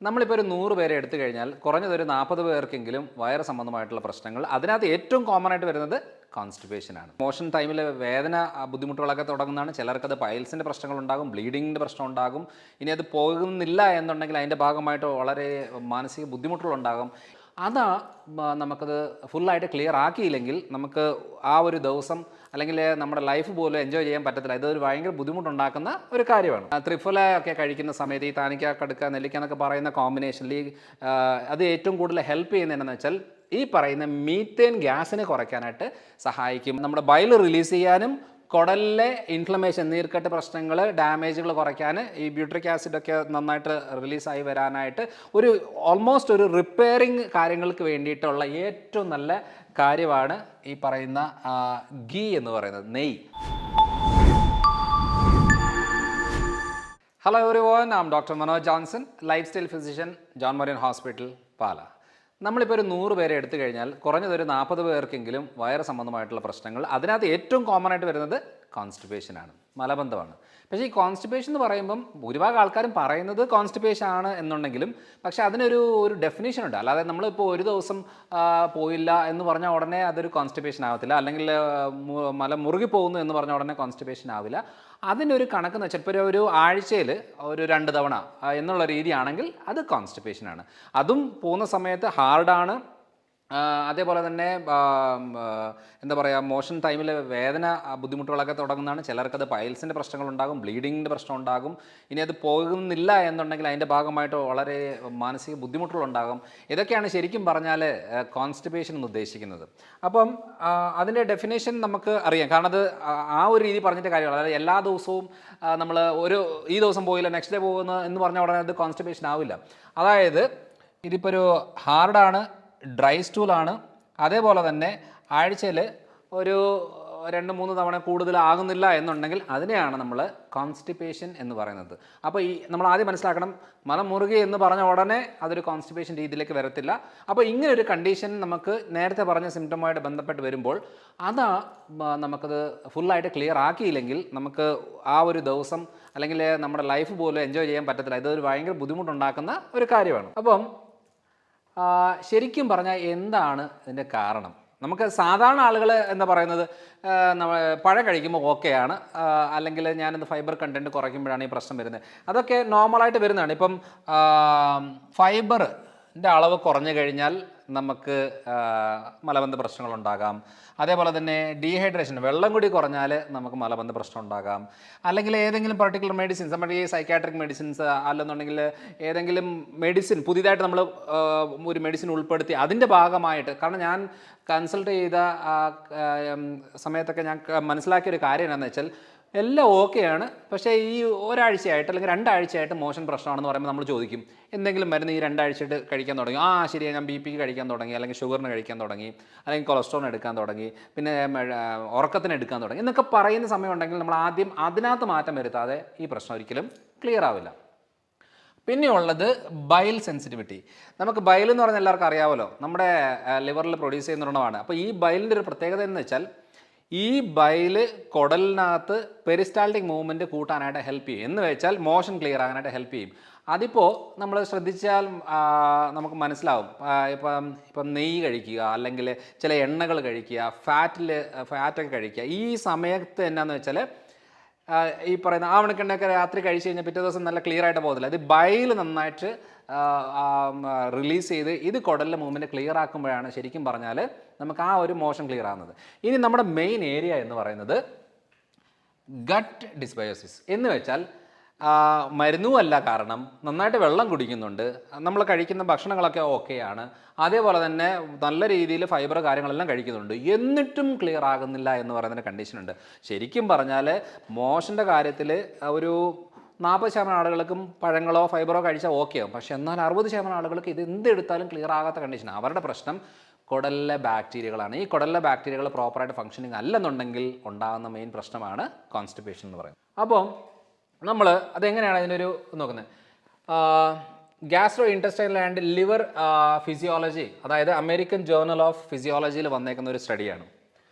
നമ്മളിപ്പോൾ ഒരു 100 പേരെ എടുത്തു കഴിഞ്ഞാൽ കുറഞ്ഞതൊരു 40 പേർക്കെങ്കിലും വയറ് സംബന്ധമായിട്ടുള്ള പ്രശ്നങ്ങൾ, അതിനകത്ത് ഏറ്റവും കോമൺ ആയിട്ട് വരുന്നത് കോൺസ്റ്റിപ്പേഷനാണ്. മോഷൻ ടൈമിൽ വേദന ബുദ്ധിമുട്ടുകളൊക്കെ തുടങ്ങുന്നതാണ്. ചിലർക്കത് പൈൽസിൻ്റെ പ്രശ്നങ്ങളുണ്ടാകും, ബ്ലീഡിങ്ങിൻ്റെ പ്രശ്നം ഉണ്ടാകും. ഇനി അത് പോകുന്നില്ല എന്നുണ്ടെങ്കിൽ അതിൻ്റെ ഭാഗമായിട്ട് വളരെ മാനസിക ബുദ്ധിമുട്ടുകളുണ്ടാകും. അതാ നമുക്കത് ഫുള്ളായിട്ട് ക്ലിയർ ആക്കിയില്ലെങ്കിൽ നമുക്ക് ആ ഒരു ദിവസം അല്ലെങ്കിൽ നമ്മുടെ ലൈഫ് പോലും എൻജോയ് ചെയ്യാൻ പറ്റത്തില്ല. ഇതൊരു ഭയങ്കര ബുദ്ധിമുട്ടുണ്ടാക്കുന്ന ഒരു കാര്യമാണ്. ത്രിഫല ഒക്കെ കഴിക്കുന്ന സമയത്ത് ഈ താനിക്ക, കടുക്ക, നെല്ലിക്ക എന്നൊക്കെ പറയുന്ന കോമ്പിനേഷനിൽ അത് ഏറ്റവും കൂടുതൽ ഹെൽപ്പ് ചെയ്യുന്നതെന്ന് വെച്ചാൽ ഈ പറയുന്ന മീത്തേൻ ഗ്യാസിനെ കുറയ്ക്കാനായിട്ട് സഹായിക്കും. നമ്മുടെ ബൈൽ റിലീസ് ചെയ്യാനും കുടലിലെ ഇൻഫ്ലമേഷൻ, നീർക്കെട്ട് പ്രശ്നങ്ങൾ, ഡാമേജുകൾ കുറയ്ക്കാൻ ഈ ബ്യൂട്രിക് ആസിഡൊക്കെ നന്നായിട്ട് റിലീസായി വരാനായിട്ട് ഓൾമോസ്റ്റ് ഒരു റിപ്പയറിങ് കാര്യങ്ങൾക്ക് വേണ്ടിയിട്ടുള്ള ഏറ്റവും നല്ല കാര്യമാണ് ഈ പറയുന്ന ഗീ എന്ന് പറയുന്നത്, നെയ്യ്. Hello everyone, I am doctor Manoj Johnson, lifestyle physician, John Marian hospital, Pala. നമ്മളിപ്പോൾ ഒരു 100 പേരെ എടുത്തു കഴിഞ്ഞാൽ കുറഞ്ഞതൊരു 40 പേർക്കെങ്കിലും വയറ് സംബന്ധമായിട്ടുള്ള പ്രശ്നങ്ങൾ, അതിനകത്ത് ഏറ്റവും കോമൺ ആയിട്ട് വരുന്നത് കോൺസ്റ്റിപ്പേഷനാണ്, മലബന്ധമാണ്. പക്ഷേ ഈ കോൺസ്റ്റിപ്പേഷൻ എന്ന് പറയുമ്പം ഭൂരിഭാഗം ആൾക്കാരും പറയുന്നത് കോൺസ്റ്റിപ്പേഷൻ ആണ് എന്നുണ്ടെങ്കിലും പക്ഷേ അതിനൊരു ഡെഫിനേഷൻ ഉണ്ട്. അല്ലാതെ നമ്മളിപ്പോൾ ഒരു ദിവസം പോയില്ല എന്ന് പറഞ്ഞാൽ ഉടനെ അതൊരു കോൺസ്റ്റിപ്പേഷൻ ആവത്തില്ല, അല്ലെങ്കിൽ മല മുറുകി പോകുന്നു എന്ന് പറഞ്ഞാൽ ഉടനെ കോൺസ്റ്റിപ്പേഷൻ ആവില്ല. അതിനൊരു കണക്കെന്ന് വെച്ചാൽ ഇപ്പോൾ ഒരു ആഴ്ചയിൽ ഒരു 2 തവണ എന്നുള്ള രീതിയാണെങ്കിൽ അത് കോൺസ്റ്റിപ്പേഷനാണ്. അതും പോകുന്ന സമയത്ത് ഹാർഡാണ്. അതേപോലെ തന്നെ എന്താ പറയുക, മോഷൻ ടൈമിൽ വേദന ബുദ്ധിമുട്ടുകളൊക്കെ തുടങ്ങുന്നതാണ്. ചിലർക്കത് പൈൽസിൻ്റെ പ്രശ്നങ്ങളുണ്ടാകും, ബ്ലീഡിങ്ങിൻ്റെ പ്രശ്നം ഉണ്ടാകും. ഇനി അത് പോകുന്നില്ല എന്നുണ്ടെങ്കിൽ അതിൻ്റെ ഭാഗമായിട്ട് വളരെ മാനസിക ബുദ്ധിമുട്ടുകളുണ്ടാകും. ഇതൊക്കെയാണ് ശരിക്കും പറഞ്ഞാൽ കോൺസ്റ്റിപ്പേഷൻ എന്ന് ഉദ്ദേശിക്കുന്നത്. അപ്പം അതിൻ്റെ ഡെഫിനേഷൻ നമുക്ക് അറിയാം, കാരണം അത് ആ ഒരു രീതി പറഞ്ഞിട്ട് കാര്യമാണ്. അതായത് എല്ലാ ദിവസവും നമ്മൾ ഈ ദിവസം പോയില്ല നെക്സ്റ്റ് ഡേ പോകുന്നു എന്ന് പറഞ്ഞാൽ ഉടനെ അത് കോൺസ്റ്റിപ്പേഷൻ ആവില്ല. അതായത് ഇതിപ്പോൾ ഒരു ഹാർഡാണ്, ഡ്രൈ സ്റ്റൂളാണ്, അതേപോലെ തന്നെ ആഴ്ചയിൽ ഒരു 2-3 തവണ കൂടുതലാകുന്നില്ല എന്നുണ്ടെങ്കിൽ അതിനെയാണ് നമ്മൾ കോൺസ്റ്റിപ്പേഷൻ എന്ന് പറയുന്നത്. അപ്പോൾ നമ്മൾ ആദ്യം മനസ്സിലാക്കണം, മലം മുറുകി എന്ന് പറഞ്ഞ ഉടനെ അതൊരു കോൺസ്റ്റിപ്പേഷൻ രീതിയിലേക്ക് വരത്തില്ല. അപ്പോൾ ഇങ്ങനെ ഒരു കണ്ടീഷൻ നമുക്ക് നേരത്തെ പറഞ്ഞ സിംറ്റവുമായിട്ട് ബന്ധപ്പെട്ട് വരുമ്പോൾ നമുക്കത് ഫുള്ളായിട്ട് ക്ലിയർ ആക്കിയില്ലെങ്കിൽ നമുക്ക് ആ ഒരു ദിവസം അല്ലെങ്കിൽ നമ്മുടെ ലൈഫ് പോലും എൻജോയ് ചെയ്യാൻ പറ്റത്തില്ല. ഇതൊരു ഭയങ്കര ബുദ്ധിമുട്ടുണ്ടാക്കുന്ന ഒരു കാര്യമാണ്. അപ്പം ശരിക്കും പറഞ്ഞാൽ എന്താണ് ഇതിൻ്റെ കാരണം? നമുക്ക് സാധാരണ ആളുകൾ എന്താ പറയുന്നത്, പഴം കഴിക്കുമ്പോൾ ഓക്കെയാണ്, അല്ലെങ്കിൽ ഞാനിത് ഫൈബർ കണ്ടൻറ്റ് കുറയ്ക്കുമ്പോഴാണ് ഈ പ്രശ്നം വരുന്നത്. അതൊക്കെ നോർമലായിട്ട് വരുന്നതാണ്. ഇപ്പം ഫൈബറിൻ്റെ അളവ് കുറഞ്ഞു കഴിഞ്ഞാൽ നമുക്ക് മലബന്ധ പ്രശ്നങ്ങളുണ്ടാകാം. അതേപോലെ തന്നെ ഡീഹൈഡ്രേഷൻ, വെള്ളം കൂടി കുറഞ്ഞാൽ നമുക്ക് മലബന്ധ പ്രശ്നം ഉണ്ടാകാം. അല്ലെങ്കിൽ ഏതെങ്കിലും പർട്ടിക്കുലർ മെഡിസിൻസ്, നമ്മുടെ ഈ സൈക്കാട്രിക് മെഡിസിൻസ് അല്ലെന്നുണ്ടെങ്കിൽ ഏതെങ്കിലും മെഡിസിൻ പുതിയതായിട്ട് നമ്മൾ ഒരു മെഡിസിൻ ഉൾപ്പെടുത്തി അതിൻ്റെ ഭാഗമായിട്ട്, കാരണം ഞാൻ കൺസൾട്ട് ചെയ്ത സമയത്തൊക്കെ ഞാൻ മനസ്സിലാക്കിയൊരു കാര്യം എന്താണെന്ന് വെച്ചാൽ എല്ലാം ഓക്കെയാണ്, പക്ഷേ ഈ ഒരാഴ്ചയായിട്ട് അല്ലെങ്കിൽ 2 ആഴ്ചയായിട്ട് മോഷൻ പ്രശ്നമാണെന്ന് പറയുമ്പോൾ നമ്മൾ ചോദിക്കും, എന്തെങ്കിലും മരുന്ന് ഈ 2 ആഴ്ചയായിട്ട് കഴിക്കാൻ തുടങ്ങി? ശരിയാണ്, ഞാൻ BP കഴിക്കാൻ തുടങ്ങി, അല്ലെങ്കിൽ ഷുഗറിന് കഴിക്കാൻ തുടങ്ങി, അല്ലെങ്കിൽ കൊളസ്ട്രോളിന് എടുക്കാൻ തുടങ്ങി, പിന്നെ ഉറക്കത്തിന് എടുക്കാൻ തുടങ്ങി എന്നൊക്കെ പറയുന്ന സമയമുണ്ടെങ്കിൽ നമ്മൾ ആദ്യം അതിനകത്ത് മാറ്റം വരുത്താതെ ഈ പ്രശ്നം ഒരിക്കലും ക്ലിയർ ആവില്ല. പിന്നെയുള്ളത് ബൈൽ സെൻസിറ്റിവിറ്റി. നമുക്ക് ബൈൽ എന്ന് പറഞ്ഞാൽ എല്ലാവർക്കും അറിയാമല്ലോ, നമ്മുടെ ലിവറിൽ പ്രൊഡ്യൂസ് ചെയ്യുന്ന ഒരെണ്ണമാണ്. അപ്പോൾ ഈ ബൈലിൻ്റെ ഒരു പ്രത്യേകത എന്ന് വെച്ചാൽ ഈ ബൈല് കുടലിനകത്ത് പെരിസ്റ്റാൾട്ടിക് മൂവ്മെൻറ്റ് കൂട്ടാനായിട്ട് ഹെൽപ്പ് ചെയ്യും. എന്ന് വെച്ചാൽ മോഷൻ ക്ലിയർ ആകാനായിട്ട് ഹെൽപ്പ് ചെയ്യും. അതിപ്പോൾ നമ്മൾ ശ്രദ്ധിച്ചാൽ നമുക്ക് മനസ്സിലാവും. ഇപ്പം നെയ്യ് കഴിക്കുക, അല്ലെങ്കിൽ ചില എണ്ണകൾ കഴിക്കുക, ഫാറ്റൊക്കെ കഴിക്കുക. ഈ സമയത്ത് എന്നാന്ന് വെച്ചാൽ ഈ പറയുന്ന ആവണക്കെണ്ണയൊക്കെ രാത്രി കഴിച്ച് കഴിഞ്ഞാൽ പിറ്റേ ദിവസം നല്ല ക്ലിയർ ആയിട്ട് പോകത്തില്ല. ഇത് ബൈൽ നന്നായിട്ട് റിലീസ് ചെയ്ത് ഇത് കുടലിലെ മൂവ്മെൻറ്റ് ക്ലിയർ ആക്കുമ്പോഴാണ് ശരിക്കും പറഞ്ഞാൽ നമുക്ക് ആ ഒരു മോഷൻ ക്ലിയർ ആകുന്നത്. ഇനി നമ്മുടെ മെയിൻ ഏരിയ എന്ന് പറയുന്നത് ഗട്ട് ഡിസ്ബയോസിസ് എന്ന് വെച്ചാൽ മരുന്നുമല്ല, കാരണം നന്നായിട്ട് വെള്ളം കുടിക്കുന്നുണ്ട്, നമ്മൾ കഴിക്കുന്ന ഭക്ഷണങ്ങളൊക്കെ ഓക്കെയാണ്, അതേപോലെ തന്നെ നല്ല രീതിയിൽ ഫൈബർ കാര്യങ്ങളെല്ലാം കഴിക്കുന്നുണ്ട്, എന്നിട്ടും ക്ലിയർ ആകുന്നില്ല എന്ന് പറയുന്ന കണ്ടീഷനുണ്ട്. ശരിക്കും പറഞ്ഞാൽ മോഷൻ്റെ കാര്യത്തിൽ ഒരു 40% ആളുകൾക്കും പഴങ്ങളോ ഫൈബറോ കഴിച്ചാൽ ഓക്കെ ആവും. പക്ഷേ എന്നാൽ 60% ആളുകൾക്ക് ഇത് എന്തെടുത്താലും ക്ലിയർ ആകാത്ത കണ്ടീഷനാണ്. അവരുടെ പ്രശ്നം കുടലിലെ ബാക്ടീരിയകളാണ്. ഈ കുടലിലെ ബാക്ടീരിയകൾ പ്രോപ്പറായിട്ട് ഫങ്ഷനിങ് അല്ലെന്നുണ്ടെങ്കിൽ ഉണ്ടാകുന്ന മെയിൻ പ്രശ്നമാണ് കോൺസ്റ്റിപ്പേഷൻ എന്ന് പറയുന്നത്. അപ്പോൾ നമ്മൾ അതെങ്ങനെയാണ് അതിനൊരു നോക്കുന്നത്? Gastro intestinal and liver physiology, അതായത് അമേരിക്കൻ ജേർണൽ ഓഫ് ഫിസിയോളജിയിൽ വന്നേക്കുന്ന ഒരു സ്റ്റഡിയാണ്.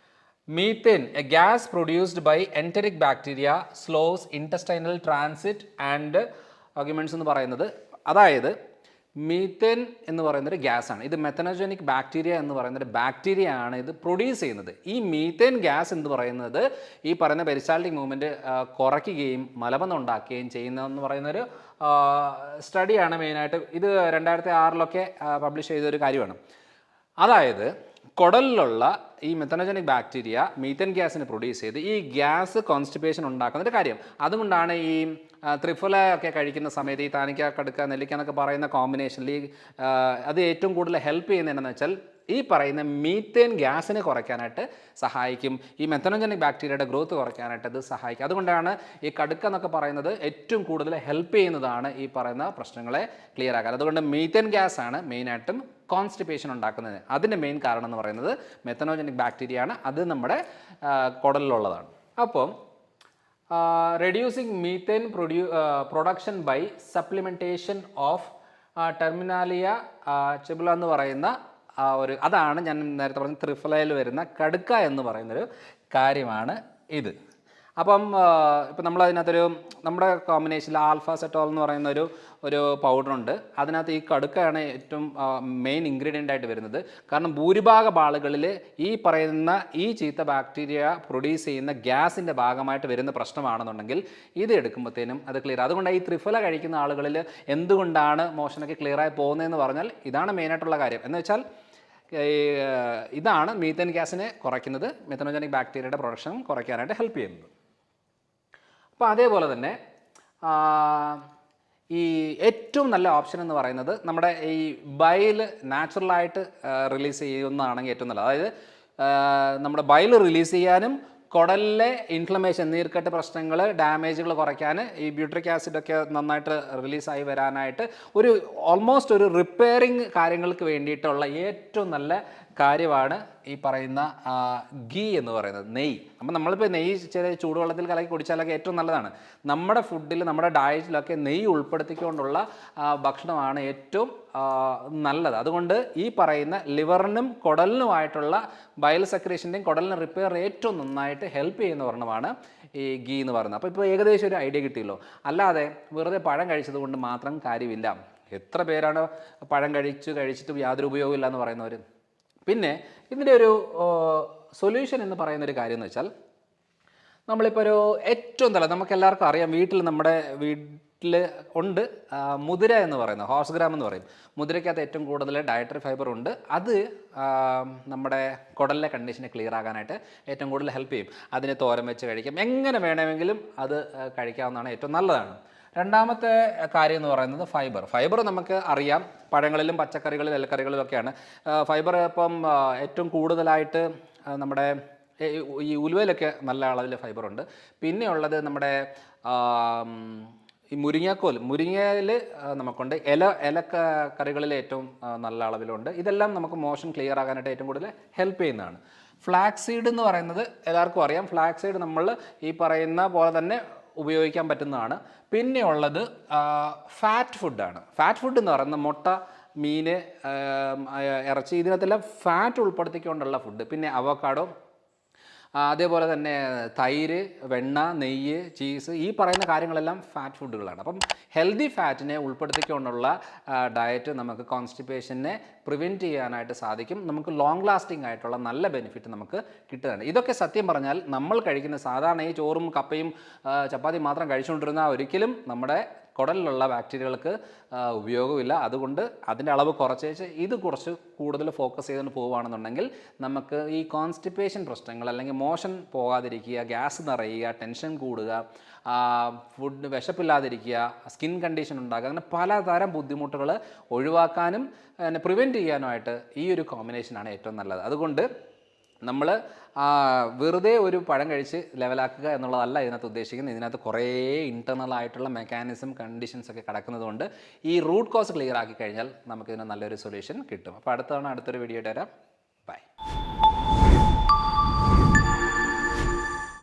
Methane, a gas produced by enteric bacteria, slows intestinal transit and arguments എന്ന് പറയുന്നത്. അതായത് മീത്തേൻ എന്ന് പറയുന്നൊരു ഗ്യാസാണ്. ഇത് മെത്തനോജനിക് ബാക്ടീരിയ എന്ന് പറയുന്നൊരു ബാക്ടീരിയ ആണ് ഇത് പ്രൊഡ്യൂസ് ചെയ്യുന്നത്. ഈ മീത്തേൻ ഗ്യാസ് എന്ന് പറയുന്നത് ഈ പറയുന്ന പെരിസ്റ്റാൾട്ടിക് മൂവ്മെൻറ്റ് കുറയ്ക്കുകയും മലബന്ധം ഉണ്ടാക്കുകയും ചെയ്യുന്നതെന്ന് പറയുന്നൊരു സ്റ്റഡിയാണ് മെയിനായിട്ട്. ഇത് 2006 പബ്ലിഷ് ചെയ്തൊരു കാര്യമാണ്. അതായത് കുടലിലുള്ള ഈ മെത്തനോജനിക് ബാക്ടീരിയ മീത്തൻ ഗ്യാസിനെ പ്രൊഡ്യൂസ് ചെയ്ത് ഈ ഗ്യാസ് കോൺസ്റ്റിപ്പേഷൻ ഉണ്ടാക്കുന്നൊരു കാര്യം. അതുകൊണ്ടാണ് ഈ ത്രിഫല ഒക്കെ കഴിക്കുന്ന സമയത്ത് ഈ താനിക്ക, കടുക്ക, നെല്ലിക്ക എന്നൊക്കെ പറയുന്ന കോമ്പിനേഷനിൽ ഈ അത് ഏറ്റവും കൂടുതൽ ഹെൽപ്പ് ചെയ്യുന്നത് എന്താണെന്ന് വെച്ചാൽ ഈ പറയുന്ന മീത്തേൻ ഗ്യാസിനെ കുറയ്ക്കാനായിട്ട് സഹായിക്കും. ഈ മെത്തനോജനിക് ബാക്ടീരിയയുടെ ഗ്രോത്ത് കുറയ്ക്കാനായിട്ട് അത് സഹായിക്കും. അതുകൊണ്ടാണ് ഈ കടുക്ക എന്നൊക്കെ പറയുന്നത് ഏറ്റവും കൂടുതൽ ഹെൽപ്പ് ചെയ്യുന്നതാണ് ഈ പറയുന്ന പ്രശ്നങ്ങളെ ക്ലിയർ ആക്കാൻ. അതുകൊണ്ട് മീത്തേൻ ഗ്യാസ് ആണ് മെയിനായിട്ടും കോൺസ്റ്റിപ്പേഷൻ ഉണ്ടാക്കുന്നത്. അതിൻ്റെ മെയിൻ കാരണം എന്ന് പറയുന്നത് മെത്തനോജനിക് ബാക്ടീരിയ ആണ്. അത് നമ്മുടെ കുടലിലുള്ളതാണ്. അപ്പം reducing methane production by supplementation of Terminalia chebula എന്ന് പറയുന്ന അതാണ് ഞാൻ നേരത്തെ പറഞ്ഞ ത്രിഫലയിൽ വരുന്ന കടുക്ക എന്ന് പറയുന്നൊരു കാര്യമാണ് ഇത്. അപ്പം ഇപ്പം നമ്മളതിനകത്തൊരു നമ്മുടെ കോമ്പിനേഷനിൽ ആൽഫാസെറ്റോൾ എന്ന് പറയുന്ന ഒരു പൗഡറുണ്ട്. അതിനകത്ത് ഈ കടുക്കയാണ് ഏറ്റവും മെയിൻ ഇൻഗ്രീഡിയൻ്റ് ആയിട്ട് വരുന്നത്. കാരണം ഭൂരിഭാഗം ആളുകളിൽ ഈ പറയുന്ന ഈ ചീത്ത ബാക്ടീരിയ പ്രൊഡ്യൂസ് ചെയ്യുന്ന ഗ്യാസിൻ്റെ ഭാഗമായിട്ട് വരുന്ന പ്രശ്നമാണെന്നുണ്ടെങ്കിൽ ഇത് എടുക്കുമ്പോഴത്തേനും അത് ക്ലിയർ. അതുകൊണ്ട് ഈ ത്രിഫല കഴിക്കുന്ന ആളുകളിൽ എന്തുകൊണ്ടാണ് മോഷനൊക്കെ ക്ലിയറായി പോകുന്നതെന്ന് പറഞ്ഞാൽ ഇതാണ് മെയിനായിട്ടുള്ള കാര്യം. എന്ന് വെച്ചാൽ ഇതാണ് മീത്തേൻ ഗ്യാസിനെ കുറയ്ക്കുന്നത്, മെത്തനോജനിക് ബാക്ടീരിയയുടെ പ്രൊഡക്ഷൻ കുറയ്ക്കാനായിട്ട് ഹെൽപ്പ് ചെയ്യുന്നത്. അപ്പോൾ അതേപോലെ തന്നെ ഈ ഏറ്റവും നല്ല ഓപ്ഷൻ എന്ന് പറയുന്നത് നമ്മുടെ ഈ ബൈൽ നാച്ചുറലായിട്ട് റിലീസ് ചെയ്യുന്നതാണെങ്കിൽ ഏറ്റവും നല്ലത്. അതായത് നമ്മുടെ ബൈൽ റിലീസ് ചെയ്യാനും കുടലിലെ ഇൻഫ്ലമേഷൻ, നീർക്കെട്ട് പ്രശ്നങ്ങൾ, ഡാമേജുകൾ കുറയ്ക്കാൻ ഈ ബ്യൂട്രിക് ആസിഡൊക്കെ നന്നായിട്ട് റിലീസായി വരാനായിട്ട് ഓൾമോസ്റ്റ് ഒരു റിപ്പയറിങ് കാര്യങ്ങൾക്ക് വേണ്ടിയിട്ടുള്ള ഏറ്റവും നല്ല കാര്യമാണ് ഈ പറയുന്ന ഗീ എന്ന് പറയുന്നത്, നെയ്യ്. അപ്പം നമ്മളിപ്പോൾ നെയ്യ് ചെറിയ ചൂടുവെള്ളത്തിൽ കലക്കി കുടിച്ചാലൊക്കെ ഏറ്റവും നല്ലതാണ്. നമ്മുടെ ഫുഡിൽ, നമ്മുടെ ഡയറ്റിലൊക്കെ നെയ്യ് ഉൾപ്പെടുത്തിക്കൊണ്ടുള്ള ഭക്ഷണമാണ് ഏറ്റവും നല്ലത്. അതുകൊണ്ട് ഈ പറയുന്ന ലിവറിനും കുടലിനുമായിട്ടുള്ള ബയൽ സെക്രീഷൻ്റെയും കുടലിന് റിപ്പയർ ഏറ്റവും നന്നായിട്ട് ഹെൽപ്പ് ചെയ്യുന്ന ഒരെണ്ണമാണ് ഈ ഗീ എന്ന് പറയുന്നത്. അപ്പോൾ ഇപ്പോൾ ഏകദേശം ഒരു ഐഡിയ കിട്ടിയല്ലോ. അല്ലാതെ വെറുതെ പഴം കഴിച്ചത് കൊണ്ട് മാത്രം കാര്യമില്ല. എത്ര പേരാണ് പഴം കഴിച്ചിട്ട് യാതൊരു ഉപയോഗമില്ല എന്ന് പറയുന്നവർ. പിന്നെ ഇതിൻ്റെ ഒരു സൊല്യൂഷൻ എന്ന് പറയുന്നൊരു കാര്യം എന്ന് വെച്ചാൽ നമ്മളിപ്പോൾ ഏറ്റവും നമുക്ക് എല്ലാവർക്കും അറിയാം, നമ്മുടെ വീട്ടിൽ ഉണ്ട് മുതിര എന്ന് പറയുന്നത്, ഹോർസ് ഗ്രാം എന്ന് പറയും. മുതിരയ്ക്കകത്ത് ഏറ്റവും കൂടുതൽ ഡയറ്ററി ഫൈബർ ഉണ്ട്. അത് നമ്മുടെ കുടലിലെ കണ്ടീഷനെ ക്ലിയർ ആകാനായിട്ട് ഏറ്റവും കൂടുതൽ ഹെൽപ്പ് ചെയ്യും. അതിനെ തോരൻ വെച്ച് കഴിക്കാം, എങ്ങനെ വേണമെങ്കിലും അത് കഴിക്കാവുന്നതാണ്, ഏറ്റവും നല്ലതാണ്. രണ്ടാമത്തെ കാര്യം എന്ന് പറയുന്നത് ഫൈബർ നമുക്ക് അറിയാം, പഴങ്ങളിലും പച്ചക്കറികളിലും ഇലക്കറികളിലും ഒക്കെയാണ് ഫൈബർ. ഇപ്പം ഏറ്റവും കൂടുതലായിട്ട് നമ്മുടെ ഈ ഉലുവയിലൊക്കെ നല്ല അളവിൽ ഫൈബറുണ്ട്. പിന്നെ ഉള്ളത് നമ്മുടെ ഈ മുരിങ്ങയിൽ നമുക്കുണ്ട്. ഇലക്കറികളിൽ ഏറ്റവും നല്ല അളവിലുണ്ട്. ഇതെല്ലാം നമുക്ക് മോഷൻ ക്ലിയർ ആകാനായിട്ട് ഏറ്റവും കൂടുതൽ ഹെൽപ്പ് ചെയ്യുന്നതാണ്. ഫ്ലാക്സ് സീഡ് എന്ന് പറയുന്നത് എല്ലാവർക്കും അറിയാം. ഫ്ലാക്സ് സീഡ് നമ്മൾ ഈ പറയുന്ന പോലെ തന്നെ ഉപയോഗിക്കാൻ പറ്റുന്നതാണ്. പിന്നെ ഉള്ളത് ഫാറ്റ് ഫുഡാണ്. ഫാറ്റ് ഫുഡ് എന്ന് പറയുന്നത് മുട്ട, മീൻ, ഇറച്ചി, ഇതിനകത്തെല്ലാം ഫാറ്റ് ഉൾപ്പെടുത്തിക്കൊണ്ടുള്ള ഫുഡ്. പിന്നെ അവക്കാഡോ, അതേപോലെ തന്നെ തൈര്, വെണ്ണ, നെയ്യ്, ചീസ്, ഈ പറയുന്ന കാര്യങ്ങളെല്ലാം ഫാറ്റ് ഫുഡുകളാണ്. അപ്പം ഹെൽത്തി ഫാറ്റിനെ ഉൾപ്പെടുത്തിക്കൊണ്ടുള്ള ഡയറ്റ് നമുക്ക് കോൺസ്റ്റിപ്പേഷനെ പ്രിവെൻറ്റ് ചെയ്യാനായിട്ട് സാധിക്കും. നമുക്ക് ലോങ് ലാസ്റ്റിംഗ് ആയിട്ടുള്ള നല്ല ബെനിഫിറ്റ് നമുക്ക് കിട്ടുകയാണ്. ഇതൊക്കെ സത്യം പറഞ്ഞാൽ നമ്മൾ കഴിക്കുന്ന സാധാരണ ഈ ചോറും കപ്പയും ചപ്പാത്തി മാത്രം കഴിച്ചുകൊണ്ടിരുന്നാൽ ഒരിക്കലും നമ്മുടെ കുടലിലുള്ള ബാക്ടീരിയകൾക്ക് ഉപയോഗമില്ല. അതുകൊണ്ട് അതിൻ്റെ അളവ് കുറച്ചേച്ച് ഇത് കുറച്ച് കൂടുതൽ ഫോക്കസ് ചെയ്തുകൊണ്ട് പോവുകയാണെന്നുണ്ടെങ്കിൽ നമുക്ക് ഈ കോൺസ്റ്റിപ്പേഷൻ പ്രശ്നങ്ങൾ, അല്ലെങ്കിൽ മോഷൻ പോകാതിരിക്കുക, ഗ്യാസ് നിറയുക, ടെൻഷൻ കൂടുക, ഫുഡ് വിശപ്പില്ലാതിരിക്കുക, സ്കിൻ കണ്ടീഷൻ ഉണ്ടാകുക, അങ്ങനെ പലതരം ബുദ്ധിമുട്ടുകൾ ഒഴിവാക്കാനും പ്രിവെൻറ്റ് ചെയ്യാനുമായിട്ട് ഈ ഒരു കോമ്പിനേഷനാണ് ഏറ്റവും നല്ലത്. അതുകൊണ്ട് നമ്മൾ വെറുതെ ഒരു പഴം കഴിച്ച് ലെവലാക്കുക എന്നുള്ളതല്ല ഇതിനകത്ത് ഉദ്ദേശിക്കുന്നത്. ഇതിനകത്ത് കുറേ ഇൻറ്റർണൽ ആയിട്ടുള്ള മെക്കാനിസം, കണ്ടീഷൻസ് ഒക്കെ കിടക്കുന്നത് കൊണ്ട് ഈ റൂട്ട് കോസ് ക്ലിയർ ആക്കി കഴിഞ്ഞാൽ നമുക്കിതിന് നല്ലൊരു സൊല്യൂഷൻ കിട്ടും. അപ്പോൾ അടുത്തൊരു വീഡിയോ ആയിട്ട് വരാം.